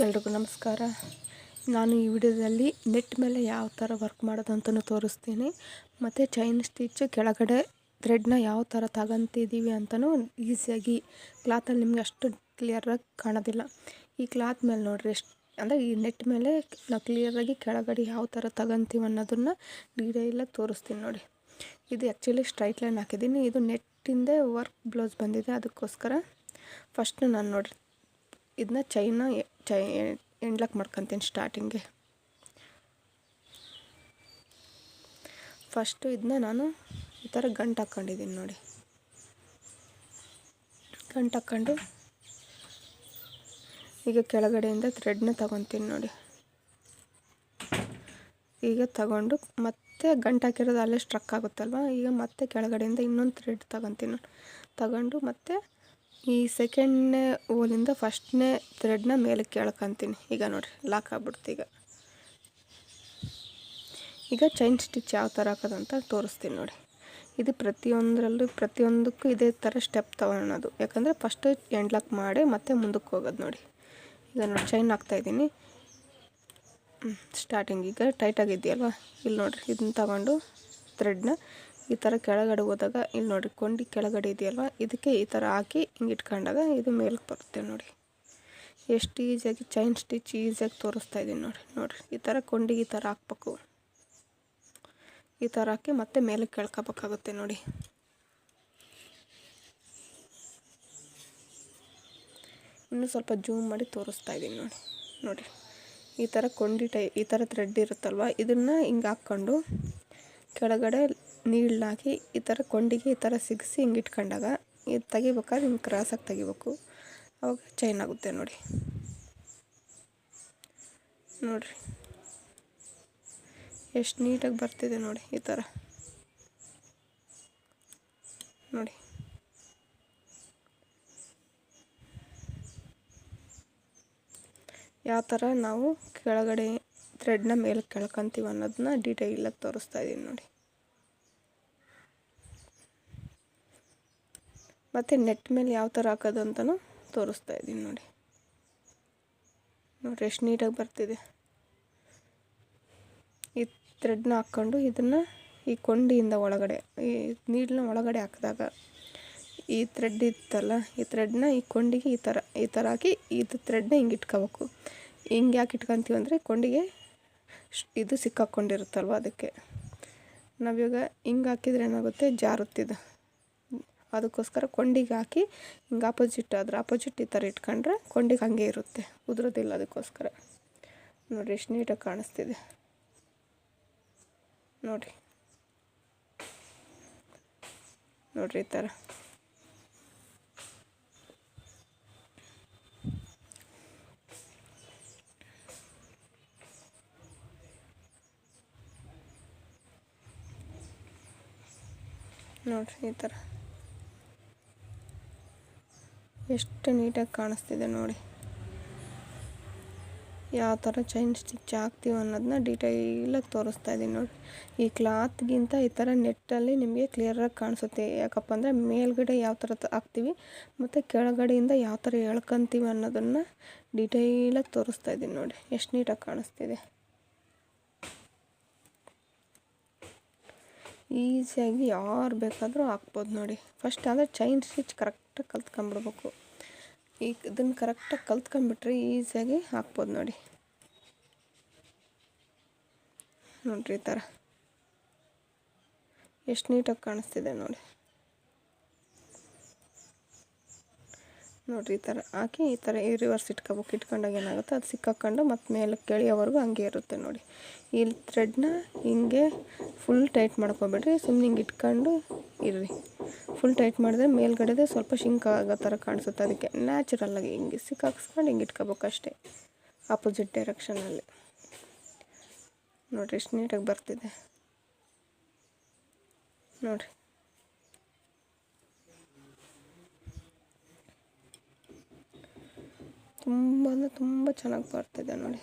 ಎಲ್ರಿಗೂ ನಮಸ್ಕಾರ. ನಾನು ಈ ವಿಡಿಯೋದಲ್ಲಿ ನೆಟ್ ಮೇಲೆ ಯಾವ ಥರ ವರ್ಕ್ ಮಾಡೋದು ಅಂತಲೂ ತೋರಿಸ್ತೀನಿ, ಮತ್ತು ಚೈನ್ ಸ್ಟಿಚ್ ಕೆಳಗಡೆ ಥ್ರೆಡ್ನ ಯಾವ ಥರ ತಗೊಂತಿದ್ದೀವಿ ಅಂತಲೂ ಈಸಿಯಾಗಿ ಕ್ಲಾತಲ್ಲಿ ನಿಮಗೆ ಅಷ್ಟು ಕ್ಲಿಯರಾಗಿ ಕಾಣೋದಿಲ್ಲ. ಈ ಕ್ಲಾತ್ ಮೇಲೆ ನೋಡಿರಿ ಎಷ್ಟು ಅಂದರೆ ಈ ನೆಟ್ ಮೇಲೆ ನಾವು ಕ್ಲಿಯರಾಗಿ ಕೆಳಗಡೆ ಯಾವ ಥರ ತಗೊಂತೀವಿ ಅನ್ನೋದನ್ನು ಡೀಟೇಲಾಗಿ ತೋರಿಸ್ತೀನಿ ನೋಡಿ. ಇದು ಆ್ಯಕ್ಚುಲಿ ಸ್ಟ್ರೈಟ್ ಲೈನ್ ಹಾಕಿದ್ದೀನಿ. ಇದು ನೆಟ್ಟಿಂದೇ ವರ್ಕ್ ಬ್ಲೌಸ್ ಬಂದಿದೆ, ಅದಕ್ಕೋಸ್ಕರ ಫಸ್ಟ್ ನಾನು ನೋಡಿರಿ ಇದನ್ನ ಚೈನ ಎಂಡ್ಲಾಕ್ ಮಾಡ್ಕೊತೀನಿ. ಸ್ಟಾರ್ಟಿಂಗ್ಗೆ ಫಸ್ಟು ಇದನ್ನ ನಾನು ಈ ಥರ ಗಂಟು ಹಾಕ್ಕೊಂಡಿದ್ದೀನಿ ನೋಡಿ. ಗಂಟು ಹಾಕ್ಕೊಂಡು ಈಗ ಕೆಳಗಡೆಯಿಂದ ಥ್ರೆಡ್ನ ತಗೊತೀನಿ ನೋಡಿ. ಈಗ ತಗೊಂಡು ಮತ್ತೆ ಗಂಟು ಹಾಕಿರೋದು ಅಲ್ಲೇ ಸ್ಟ್ರಕ್ ಆಗುತ್ತಲ್ವ, ಈಗ ಮತ್ತೆ ಕೆಳಗಡೆಯಿಂದ ಇನ್ನೊಂದು ಥ್ರೆಡ್ ತಗೊತೀನಿ ನೋಡಿ. ತಗೊಂಡು ಮತ್ತೆ ಈ ಸೆಕೆಂಡ್ನೇ ಹೋಲಿಂದ ಫಸ್ಟ್ನೇ ಥ್ರೆಡ್ನ ಮೇಲಕ್ಕೆ ಎಳ್ಕೊತೀನಿ. ಈಗ ನೋಡಿರಿ ಲಾಕ್ ಆಗ್ಬಿಡ್ತು. ಈಗ ಚೈನ್ ಸ್ಟಿಚ್ ಯಾವ ಥರ ಹಾಕೋದಂತ ತೋರಿಸ್ತೀನಿ ನೋಡಿ. ಇದು ಪ್ರತಿಯೊಂದಕ್ಕೂ ಇದೇ ಥರ ಸ್ಟೆಪ್ ತಗೊಳ್ಳೋದು, ಯಾಕಂದರೆ ಫಸ್ಟು ಎಂಡ್ ಲಾಕ್ ಮಾಡಿ ಮತ್ತೆ ಮುಂದಕ್ಕೆ ಹೋಗೋದು ನೋಡಿ. ಈಗ ನೋಡಿ ಚೈನ್ ಹಾಕ್ತಾಯಿದ್ದೀನಿ. ಸ್ಟಾರ್ಟಿಂಗ್ ಈಗ ಟೈಟಾಗಿದೆಯಲ್ವ, ಇಲ್ಲಿ ನೋಡಿರಿ ಇದನ್ನ ತಗೊಂಡು ಥ್ರೆಡ್ನ ಈ ಥರ ಕೆಳಗಡೆ ಹೋದಾಗ ಇಲ್ಲಿ ನೋಡಿರಿ ಕೊಂಡಿ ಕೆಳಗಡೆ ಇದೆಯಲ್ವ, ಇದಕ್ಕೆ ಈ ಥರ ಹಾಕಿ ಹಿಂಗೆ ಇಟ್ಕೊಂಡಾಗ ಇದು ಮೇಲಕ್ಕೆ ಬರುತ್ತೆ ನೋಡಿ. ಎಷ್ಟು ಈಸಿಯಾಗಿ ಚೈನ್ ಸ್ಟಿಚ್ ಈಸಿಯಾಗಿ ತೋರಿಸ್ತಾ ಇದ್ದೀನಿ ನೋಡಿರಿ. ಈ ಥರ ಕೊಂಡಿಗೆ ಈ ಥರ ಹಾಕ್ಬೇಕು. ಈ ಥರ ಹಾಕಿ ಮತ್ತೆ ಮೇಲಕ್ಕೆ ಕೆಳ್ಕೊಬೇಕಾಗುತ್ತೆ ನೋಡಿ. ಇನ್ನೂ ಸ್ವಲ್ಪ ಜೂಮ್ ಮಾಡಿ ತೋರಿಸ್ತಾ ಇದ್ದೀನಿ ನೋಡಿ. ಈ ಥರ ಈ ಥರ ಥ್ರೆಡ್ ಇರುತ್ತಲ್ವ, ಇದನ್ನು ಹಿಂಗೆ ಹಾಕ್ಕೊಂಡು ಕೆಳಗಡೆ ನೀಳಾಗಿ ಈ ಥರ ಕೊಂಡಿಗೆ ಈ ಥರ ಸಿಗಿಸಿ ಹಿಂಗೆ ಇಟ್ಕೊಂಡಾಗ ಇದು ತೆಗಿಬೇಕಾದ್ರೆ ಹಿಂಗೆ ಕ್ರಾಸಾಗಿ ತೆಗಿಬೇಕು, ಅವಾಗ ಚೈನ್ ಆಗುತ್ತೆ ನೋಡಿ. ಎಷ್ಟು ನೀಟಾಗಿ ಬರ್ತಿದೆ ನೋಡಿ. ಈ ಥರ ನೋಡಿ. ಯಾವ ಥರ ನಾವು ಕೆಳಗಡೆ ಥ್ರೆಡ್ನ ಮೇಲೆ ಕೆಳ್ಕೊಂತೀವಿ ಅನ್ನೋದನ್ನ ಡೀಟೇಲಾಗಿ ತೋರಿಸ್ತಾ ಇದ್ದೀನಿ ನೋಡಿ. ಮತ್ತು ನೆಟ್ ಮೇಲೆ ಯಾವ ಥರ ಹಾಕೋದು ಅಂತಲೂ ತೋರಿಸ್ತಾ ಇದ್ದೀನಿ ನೋಡಿ. ಎಷ್ಟು ನೀಟಾಗಿ ಬರ್ತಿದೆ. ಈ ಥ್ರೆಡ್ನ ಹಾಕ್ಕೊಂಡು ಇದನ್ನು ಈ ಕೊಂಡಿಯಿಂದ ಒಳಗಡೆ ಈ ನೀಡನ್ನ ಒಳಗಡೆ ಹಾಕಿದಾಗ ಈ ಥ್ರೆಡ್ ಇತ್ತಲ್ಲ, ಈ ಥ್ರೆಡ್ನ ಈ ಕೊಂಡಿಗೆ ಈ ಥರ ಹಾಕಿ ಇದು ಥ್ರೆಡ್ನ ಹಿಂಗೆ ಇಟ್ಕೋಬೇಕು. ಹಿಂಗೆ ಯಾಕೆ ಇಟ್ಕೊತೀವಿ ಅಂದರೆ ಕೊಂಡಿಗೆ ಇದು ಸಿಕ್ಕಾಕ್ಕೊಂಡಿರುತ್ತಲ್ವ, ಅದಕ್ಕೆ ನಾವಿವಾಗ ಹಿಂಗೆ ಹಾಕಿದ್ರೆ ಏನಾಗುತ್ತೆ, ಜಾರುತ್ತಿದ್ದು. ಅದಕ್ಕೋಸ್ಕರ ಕೊಂಡಿಗೆ ಹಾಕಿ ಹಿಂಗೆ ಆಪೋಸಿಟ್ ಈ ಥರ ಇಟ್ಕೊಂಡ್ರೆ ಕೊಂಡಿಗೆ ಹಾಗೆ ಇರುತ್ತೆ, ಉದುರೋದಿಲ್ಲ. ಅದಕ್ಕೋಸ್ಕರ ನೋಡಿರಿ ಎಷ್ಟು ನೀಟಾಗಿ ಕಾಣಿಸ್ತಿದೆ ನೋಡಿರಿ ಈ ಥರ. ನೋಡಿರಿ ಈ ಥರ ಎಷ್ಟು ನೀಟಾಗಿ ಕಾಣಿಸ್ತಿದೆ ನೋಡಿ. ಯಾವ ಥರ ಚೈನ್ ಸ್ಟಿಚ್ ಹಾಕ್ತೀವಿ ಅನ್ನೋದನ್ನ ಡೀಟೇಲಾಗಿ ತೋರಿಸ್ತಾ ಇದ್ದೀನಿ ನೋಡಿ. ಈ ಕ್ಲಾತ್ಗಿಂತ ಈ ಥರ ನೆಟ್ಟಲ್ಲಿ ನಿಮಗೆ ಕ್ಲಿಯರಾಗಿ ಕಾಣಿಸುತ್ತೆ. ಯಾಕಪ್ಪ ಅಂದರೆ ಮೇಲ್ಗಡೆ ಯಾವ ಥರ ಹಾಕ್ತೀವಿ ಮತ್ತು ಕೆಳಗಡೆಯಿಂದ ಯಾವ ಥರ ಎಳ್ಕೊತೀವಿ ಅನ್ನೋದನ್ನು ಡೀಟೇಲಾಗಿ ತೋರಿಸ್ತಾ ಇದ್ದೀನಿ ನೋಡಿ. ಎಷ್ಟು ನೀಟಾಗಿ ಕಾಣಿಸ್ತಿದೆ. ಈಸಿಯಾಗಿ ಯಾರು ಬೇಕಾದರೂ ಹಾಕ್ಬೋದು ನೋಡಿ. ಫಸ್ಟ್ ಅಂದರೆ ಚೈನ್ ಸ್ಟಿಚ್ ಕರೆಕ್ಟಾಗಿ ಕಲ್ತ್ಕೊಂಬಿಡ್ಬೇಕು. ಇದನ್ನು ಕರೆಕ್ಟಾಗಿ ಕಲ್ತ್ಕೊಂಬಿಟ್ರೆ ಈಸಿಯಾಗಿ ಹಾಕ್ಬೋದು ನೋಡಿ. ಈ ಥರ ಎಷ್ಟು ನೀಟಾಗಿ ಕಾಣಿಸ್ತಿದೆ ನೋಡಿ. ಈ ಥರ ಹಾಕಿ ಈ ಥರ ರಿವರ್ಸ್ ಇಟ್ಕೋಬೇಕು. ಇಟ್ಕೊಂಡಾಗ ಏನಾಗುತ್ತೆ, ಅದು ಸಿಕ್ಕಾಕೊಂಡು ಮತ್ತು ಮೇಲೆ ಕೆಳೆಯೋವರೆಗೂ ಹಂಗೆ ಇರುತ್ತೆ ನೋಡಿ. ಈ ಥ್ರೆಡ್ನ ಹಿಂಗೆ ಫುಲ್ ಟೈಟ್ ಮಾಡ್ಕೊಬೇಡ್ರಿ, ಸುಮ್ಮನೆ ಹಿಂಗೆ ಇಟ್ಕೊಂಡು ಇರ್ರಿ. ಫುಲ್ ಟೈಟ್ ಮಾಡಿದ್ರೆ ಮೇಲ್ಗಡೆದೇ ಸ್ವಲ್ಪ ಶಿಂಕ್ ಆಗೋ ಥರ ಕಾಣಿಸುತ್ತೆ. ಅದಕ್ಕೆ ನ್ಯಾಚುರಲ್ಲಾಗಿ ಹಿಂಗೆ ಸಿಕ್ಕಾಕ್ಸ್ಕೊಂಡು ಹಿಂಗೆ ಇಟ್ಕೋಬೇಕು ಅಷ್ಟೇ, ಆಪೋಸಿಟ್ ಡೈರೆಕ್ಷನಲ್ಲಿ. ನೋಡಿರಿ ಎಷ್ಟು ನೀಟಾಗಿ ಬರ್ತಿದೆ ನೋಡಿರಿ. ತುಂಬ ಅಂದರೆ ತುಂಬ ಚೆನ್ನಾಗಿ ಬರ್ತಿದೆ ನೋಡಿ.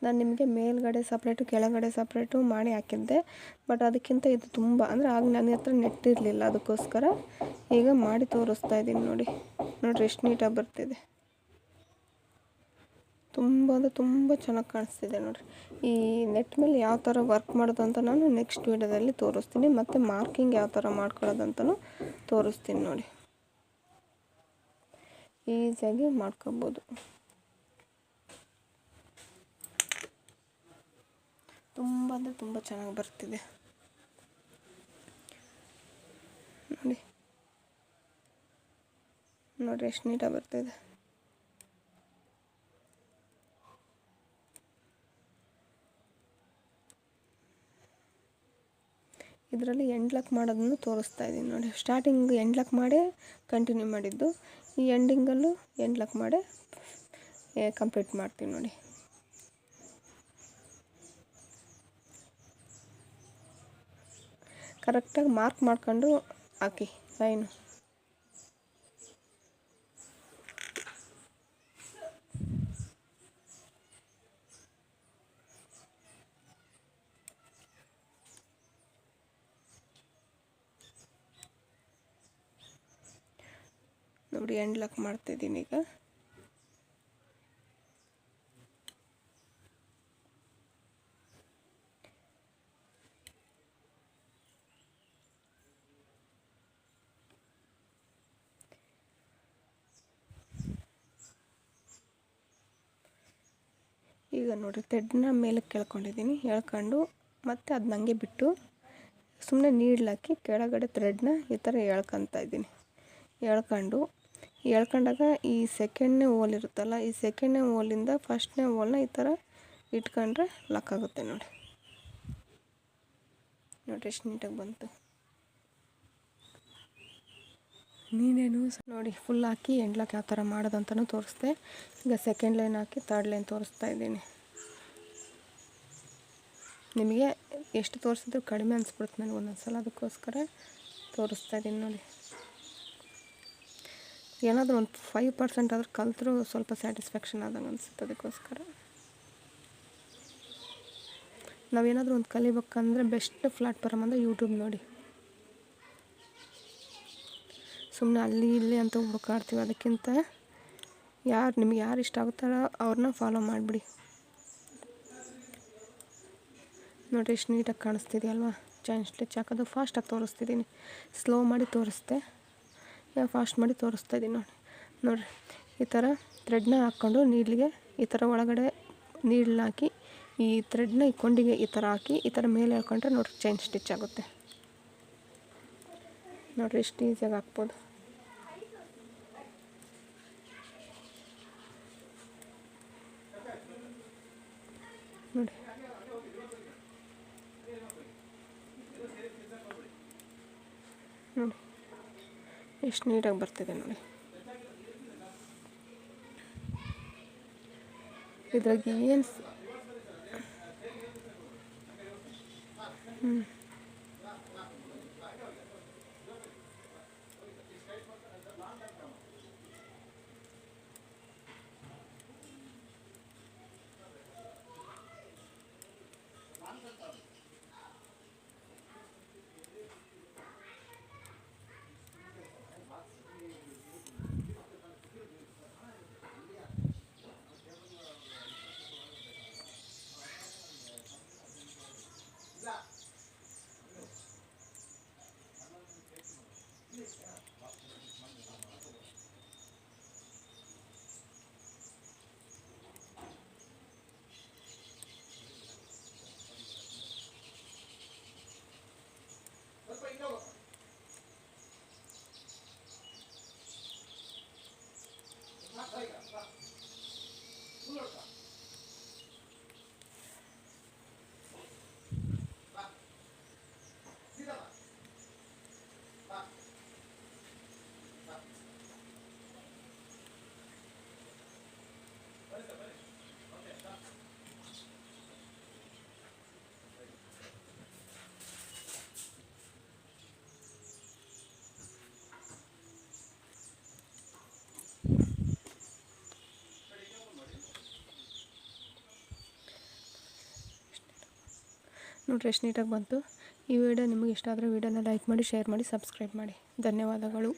ನಾನು ನಿಮಗೆ ಮೇಲ್ಗಡೆ ಸಪ್ರೇಟು ಕೆಳಗಡೆ ಸಪ್ರೇಟು ಮಾಡಿ ಹಾಕಿದ್ದೆ. ಬಟ್ ಅದಕ್ಕಿಂತ ಇದು ತುಂಬ ಅಂದರೆ ಆಗ ನನ್ನ ಹತ್ರ ನೆಟ್ ಇರಲಿಲ್ಲ, ಅದಕ್ಕೋಸ್ಕರ ಈಗ ಮಾಡಿ ತೋರಿಸ್ತಾ ಇದ್ದೀನಿ. ನೋಡಿರಿ ಎಷ್ಟು ನೀಟಾಗಿ ಬರ್ತಿದೆ. ತುಂಬ ಅಂದರೆ ತುಂಬ ಚೆನ್ನಾಗಿ ಕಾಣಿಸ್ತಿದೆ ನೋಡಿರಿ. ಈ ನೆಟ್ ಮೇಲೆ ಯಾವ ಥರ ವರ್ಕ್ ಮಾಡೋದು ಅಂತ ನಾನು ನೆಕ್ಸ್ಟ್ ವೀಡಿಯೋದಲ್ಲಿ ತೋರಿಸ್ತೀನಿ. ಮತ್ತು ಮಾರ್ಕಿಂಗ್ ಯಾವ ಥರ ಮಾಡ್ಕೊಳ್ಳೋದಂತಲೂ ತೋರಿಸ್ತೀನಿ ನೋಡಿ. ಈಸಿಯಾಗಿ ಮಾಡ್ಕೊಬೋದು. ತುಂಬ ಅಂದರೆ ತುಂಬ ಚೆನ್ನಾಗಿ ಬರ್ತಿದೆ ನೋಡಿ ಎಷ್ಟು ನೀಟಾಗಿ ಬರ್ತಿದೆ. ಇದರಲ್ಲಿ ಎಂಡ್ ಲಾಕ್ ಮಾಡೋದನ್ನು ತೋರಿಸ್ತಾ ಇದ್ದೀನಿ ನೋಡಿ. ಸ್ಟಾರ್ಟಿಂಗ್ ಎಂಡ್ ಲಾಕ್ ಮಾಡೇ ಕಂಟಿನ್ಯೂ ಮಾಡಿದ್ದು, ಈ ಎಂಡಿಂಗಲ್ಲೂ ಎಂಡ್ ಲಾಕ್ ಮಾಡೇ ಕಂಪ್ಲೀಟ್ ಮಾಡ್ತೀನಿ ನೋಡಿ. ಕರೆಕ್ಟಾಗಿ ಮಾರ್ಕ್ ಮಾಡ್ಕೊಂಡು ಹಾಕಿ ಲೈನು. ನೋಡಿ ಎಂಡ್ ಲಾಕ್ ಮಾಡ್ತಿದ್ದೀನಿ ಈಗ. ಈಗ ನೋಡಿ ಥ್ರೆಡ್ನ ಮೇಲಕ್ಕೆ ಎಳ್ಕೊಂಡಿದ್ದೀನಿ. ಎಳ್ಕೊಂಡು ಮತ್ತು ಅದು ನನಗೆ ಬಿಟ್ಟು ಸುಮ್ಮನೆ ನೀಡ್ಲಾಕಿ ಕೆಳಗಡೆ ಥ್ರೆಡ್ನ ಈ ಥರ ಎಳ್ಕೊತಾ ಇದ್ದೀನಿ. ಎಳ್ಕೊಂಡಾಗ ಈ ಸೆಕೆಂಡ್ನೇ ಹೋಲ್ ಇರುತ್ತಲ್ಲ, ಈ ಸೆಕೆಂಡ್ನೇ ಹೋಲಿಂದ ಫಸ್ಟ್ನೇ ಹೋಲ್ನ ಈ ಥರ ಇಟ್ಕೊಂಡ್ರೆ ಲಾಕ್ ಆಗುತ್ತೆ ನೋಡಿ. ಎಷ್ಟು ನೀಟಾಗಿ ಬಂತು. ನೀನೇನು ನೋಡಿ ಫುಲ್ ಹಾಕಿ ಎಂಡ್ ಲಾಕ್ ಯಾವ ಥರ ಮಾಡೋದಂತಲೂ ತೋರಿಸ್ದೆ. ಈಗ ಸೆಕೆಂಡ್ ಲೈನ್ ಹಾಕಿ ಥರ್ಡ್ ಲೈನ್ ತೋರಿಸ್ತಾ ಇದ್ದೀನಿ. ನಿಮಗೆ ಎಷ್ಟು ತೋರಿಸಿದ್ರು ಕಡಿಮೆ ಅನಿಸ್ಬಿಡುತ್ತೆ ನನಗೆ ಒಂದೊಂದು ಸಲ, ಅದಕ್ಕೋಸ್ಕರ ತೋರಿಸ್ತಾ ಇದ್ದೀನಿ ನೋಡಿ. ಏನಾದರೂ ಒಂದು 5% ಆದರೂ ಕಲಿತ್ರೂ ಸ್ವಲ್ಪ ಸ್ಯಾಟಿಸ್ಫ್ಯಾಕ್ಷನ್ ಆದಂಗೆ ಅನಿಸುತ್ತೆ. ಅದಕ್ಕೋಸ್ಕರ ನಾವೇನಾದರೂ ಒಂದು ಕಲಿಬೇಕಂದ್ರೆ ಬೆಸ್ಟ್ ಪ್ಲಾಟ್ಫಾರ್ಮ್ ಅಂದರೆ ಯೂಟ್ಯೂಬ್ ನೋಡಿ. ಸುಮ್ಮನೆ ಅಲ್ಲಿ ಇಲ್ಲಿ ಅಂತ ಹುಡುಕಾಡ್ತೀವಿ. ಅದಕ್ಕಿಂತ ನಿಮ್ಗೆ ಯಾರು ಇಷ್ಟ ಆಗುತ್ತಾರೋ ಅವ್ರನ್ನ ಫಾಲೋ ಮಾಡಿಬಿಡಿ. ನೋಡಿರಿ ಎಷ್ಟು ನೀಟಾಗಿ ಕಾಣಿಸ್ತಿದೆಯಲ್ವಾ. ಚೈನ್ ಸ್ಟಿಚ್ ಹಾಕೋದು ಫಾಸ್ಟಾಗಿ ತೋರಿಸ್ತಿದ್ದೀನಿ, ಸ್ಲೋ ಮಾಡಿ ತೋರಿಸ್ದೆ, ಫಾಸ್ಟ್ ಮಾಡಿ ತೋರಿಸ್ತಾ ಇದ್ದೀನಿ ನೋಡಿರಿ. ಈ ಥರ ಥ್ರೆಡ್ನ ಹಾಕ್ಕೊಂಡು ನೀಡ್ಲಿಗೆ ಈ ಥರ ಒಳಗಡೆ ನೀಡ್ಲ್ ಹಾಕಿ ಈ ಥ್ರೆಡ್ನ ಈ ಕೊಂಡಿಗೆ ಈ ಥರ ಹಾಕಿ ಈ ಥರ ಮೇಲೆ ಹೇಳ್ಕೊಂಡ್ರೆ ನೋಡಿರಿ ಚೈನ್ ಸ್ಟಿಚ್ ಆಗುತ್ತೆ. ನೋಡಿರಿ ಎಷ್ಟು ಈಸಿಯಾಗಿ ಹಾಕ್ಬೋದು. ನೋಡಿ ಎಷ್ಟು ನೀಟಾಗಿ ಬರ್ತಿದೆ ನೋಡಿ. ಇದ್ರಾಗ ಏನು ನೋಡ್ರಿ ಎಷ್ಟು ನೀಟಾಗಿ ಬಂತು. ಈ ವಿಡಿಯೋ ನಿಮಗೆ ಇಷ್ಟ ಆದರೆ ವಿಡಿಯೋನ ಲೈಕ್ ಮಾಡಿ, ಶೇರ್ ಮಾಡಿ, ಸಬ್ಸ್ಕ್ರೈಬ್ ಮಾಡಿ. ಧನ್ಯವಾದಗಳು.